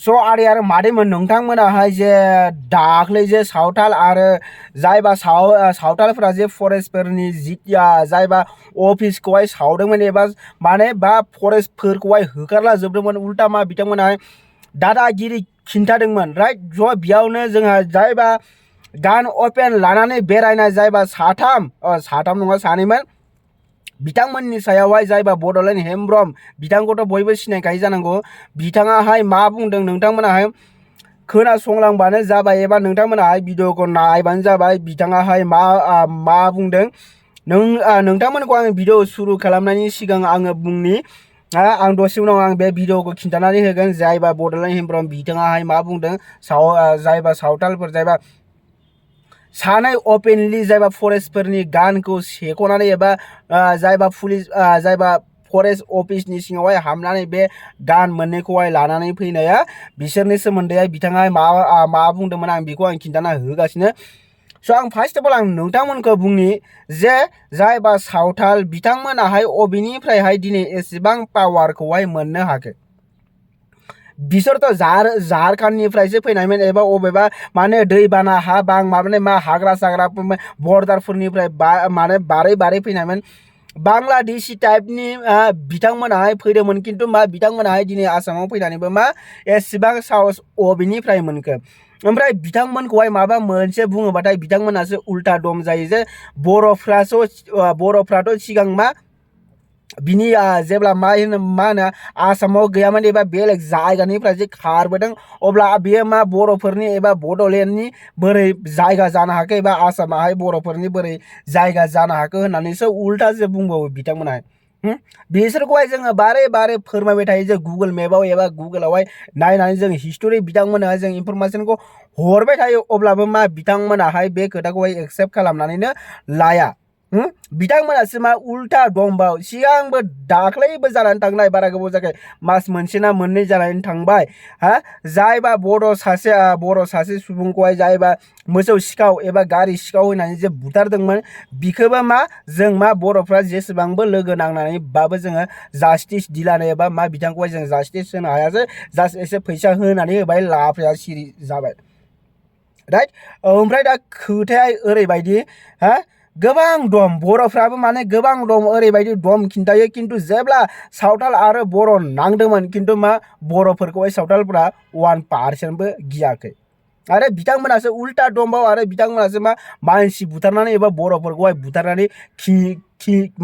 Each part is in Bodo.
स' आरो मादैमोन नोंथांमोनाहाय जे दाख्लै जे सावथाल आरो जायबा सावथालफोरा जे फरेस्टफोरनि जायबा अफिसखौहाय सावदोंमोन एबा माने बा फरेस्टफोरखौहाय होखारला जोबदोंमोन उल्टा मा बिथांमोनाहाय दादागिरि खिन्थादोंमोन राइट ज' बेयावनो जोंहा जायबा गान अपेन लानानै बेरायनाय जायबा साथाम नङा सानैमोन बिथांमोननि सायावहाय जायबा बड'लेण्ड हेमब्रम बिथांखौथ' बयबो सिनायखायो जानांगौ बिथाङाहाय मा बुंदों नोंथांमोनाहाय खोनासंलांबानो जाबाय एबा नोंथांमोनाहाय भिडिअखौ नायबानो जाबाय बिथाङाहाय मा बुंदों नोंथांमोनखौ आं भिडिअ सुरु खालामनायनि सिगां आङो बुंनि आं दसे उनाव आं बे भिडिअखौ खिन्थानानै होगोन जायबा बड'लेण्ड हेमब्रम बिथाङाहाय मा बुंदों जायबा सावथालफोर जायबा सानै अपेनलि जायबा फरेस्टफोरनि गानखौ सेख'नानै एबा जायबा पुलिस जायबा फरेस्ट अफिसनि सिङावहाय हाबनानै बे गान मोननैखौहाय लानानै फैनाया बिसोरनि सोमोन्दैहाय बिथाङा मा बुंदोंमोन आं बेखौ आं खिन्थाना होगासिनो स' आं फार्स्ट अफ अल आं नोंथांमोनखौ बुंनि जे जायबा सावथाल बिथांमोनाहाय अबेनिफ्रायहाय दिनै एसेबां पावारखौहाय मोननो हाखो बिसोरथ' झारखन्डनिफ्रायसो फैनायमोन एबा अबेबा माने दैबाना हा बां माने मा हाग्रा साग्रा बर्डारफोरनिफ्राय माने बारै फैनायमोन बांलादेशी टाइपनि बिथांमोनाहाय फैदोंमोन खिन्थु मा बिथांमोनाहाय दिनै आसामाव फैनानैबो मा एसेबां साहस अबेनिफ्राय मोनखो ओमफ्राय बिथांमोनखौहाय माबा मोनसे बुङोबाथाय बिथांमोनासो उल्टा दम जायो जे बर'फ्राथ' सिगां मा बिनि जेब्ला मा होनो आसामाव गैयामोन एबा बेलेग जायगानिफ्राय जे खारबोदों अब्ला बेयो मा बर'फोरनि एबा बड'लेण्डनि बोरै जायगा जानो हाखो एबा आसामाहाय बर'फोरनि बोरै जायगा जानो हाखो होननानैसो उल्टासो बुंबावो बिथांमोना बिसोरखौहाय जोङो बारे फोरमायबाय थायो जे गुगोल मेपाव एबा गुगोलावहाय नायनानै जों हिस्ट'रि बिथांमोनहा जों इनफरमेसनखौ हरबाय थायो अब्लाबो मा बिथांमोनाहाय बे खोथाखौहाय एक्सेप्ट खालामनानैनो लाया बिथांमोनासो मा उल्टा दंबाव सिगांबो दाख्लैबो जानानै थांनाय बारा गोबाव जायाखै मास मोनसे ना मोननै जानानै थांबाय जायबा बर' सासे सुबुंखौहाय जायबा मोसौ सिखाव एबा गारि सिखाव होनानै जे बुथारदोंमोन बिखौबो मा जों मा बर'फ्रा जेसेबांबो लोगो नांनानैबाबो जोङो जास्टिस दिलानो एबा मा बिथांखौहाय जों जास्टिस होनो हायासै जास्ट एसे फैसा होनानै होबाय लाफाया सिरि जाबाय राइट ओमफ्राय दा खोथाया ओरैबायदि गोबां दम बर'फ्राबो माने गोबां दम ओरैबायदि दम खिन्थायो खिन्थु जेब्ला सावथाल आरो बर' नांदोंमोन खिन्थु मा बर'फोरखौहाय सावथालफ्रा 1% गियाखै आरो बिथांमोनासो उल्टा दंबाव आरो बिथांमोनासो मा मानसि बुथारनानै एबा बर'फोरखौहाय बुथारनानै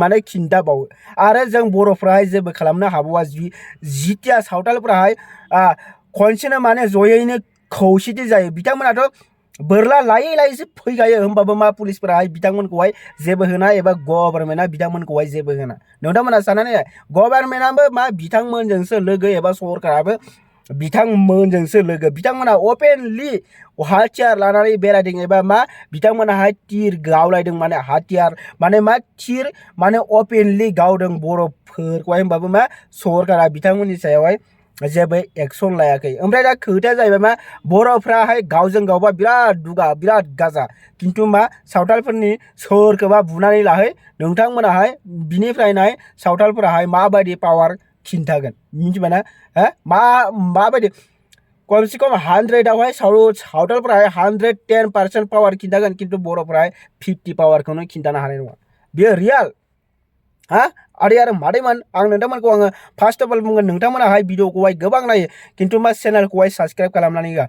माने खिन्थाबावो आरो जों बर'फ्राहाय जेबो खालामनो हाबावा जिथिया सावथालफ्राहाय खनसेनो माने जयैनो खौसेथि जायो बिथांमोनाथ' बोरला लायैसो फैखायो होमबाबो मा पुलिसफोराहाय बिथांमोनखौहाय जेबो होना एबा गभर्नमेन्टआ बिथांमोनखौहाय जेबो होना नोंथांमोना साननानै गभर्नमेन्टआबो मा बिथांमोनजोंसो लोगो एबा सरकाराबो बिथांमोनजोंसो लोगो बिथांमोना अपेनलि हाथियार लानानै बेरायदों एबा मा बिथांमोनाहाय थिर गावलायदों माने हाथियार माने मा थिर माने अपेनलि गावदों बर'फोरखौहाय होमबाबो मा सरकारा बिथांमोननि सायावहाय जेबो एक्सन लायाखै ओमफ्राय दा खोथाया जाहैबाय मा बर'फ्राहाय गावजों गावबा बिराद गाजा खिन्थु मा सावथालफोरनि सोरखौबा बुनानै लाहै नोंथांमोनाहाय बिनिफ्रायनाय सावथालफोराहाय माबायदि पावार खिन्थागोन मिथिबायना माबायदि कमसे कम 100आवहाय सावथालफोराहाय 110% पावार खिन्थागोन खिन्थु बर'फ्राहाय 50 पावारखौनो खिन्थानो हानाय नङा बेयो रियेल आरो मादैमोन आं नोंथांमोनखौ आङो फार्स्ट अफ अल बुंगोन नोंथांमोनाहाय भिडिअखौहाय गोबां नायो खिन्थु मा चेनेलखौहाय साबस्क्राइब खालामनानै होआ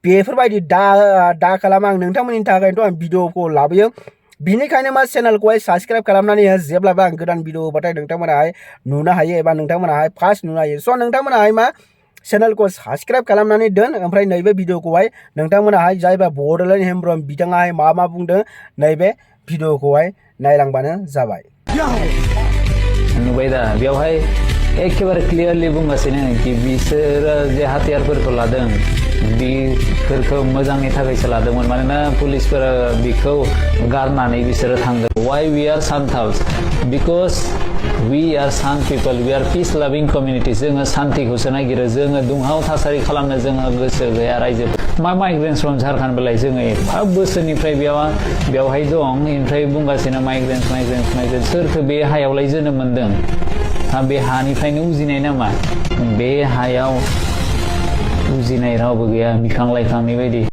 बेफोरबायदि दा खालाम आं नोंथांमोननि थाखायथ' आं भिडिअखौ लाबोयो बिनिखायनो मा चेनेलखौहाय साबस्क्राइब खालामनानै हो जेब्लाबो आं गोदान भिडिअ होबाथाय नोंथांमोनाहाय नुनो हायो एबा नोंथांमोनाहाय फार्स्ट नुनो हायो स' नोंथांमोनाहाय मा चेनेलखौ साबस्क्राइब खालामनानै दोन ओमफ्राय नैबे भिडिअखौहाय नोंथांमोनाहाय जायबा बड'लेण्ड हेमब्रम बिथाङाहाय मा बुंदों नैबे भिडिअखौहाय नायलांबानो जाबाय नुबाय दा बेवहाय एखेबारे क्लियारलि बुंगासिनो कि बिसोरो जे हाथियारफोरखौ लादों बेफोरखौ मोजांनि थाखायसो लादोंमोन मानोना पुलिसफोरा बिखौ गारनानै बिसोरो थांगोन why we are Santhals because we are sun people we R piece लाभिं community जोङो सान्तिखौसो नागिरो जोङो दुंहाव थासारि खालामनो जोङो गोसो गैया रायजो मा माइग्रेन्स फ्रम झारखन्ड बेलाय जोङो एफा बोसोरनिफ्राय बेवहाय दं ओमफ्राय बुंगासिनो माइग्रेन्स सोरखौ बे हायावलाय जोनोम मोन्दों बे हानिफ्रायनो उजिनाय नामा बे हायाव बुजिनाय रावबो गैया बिफां लाइफांनि बायदि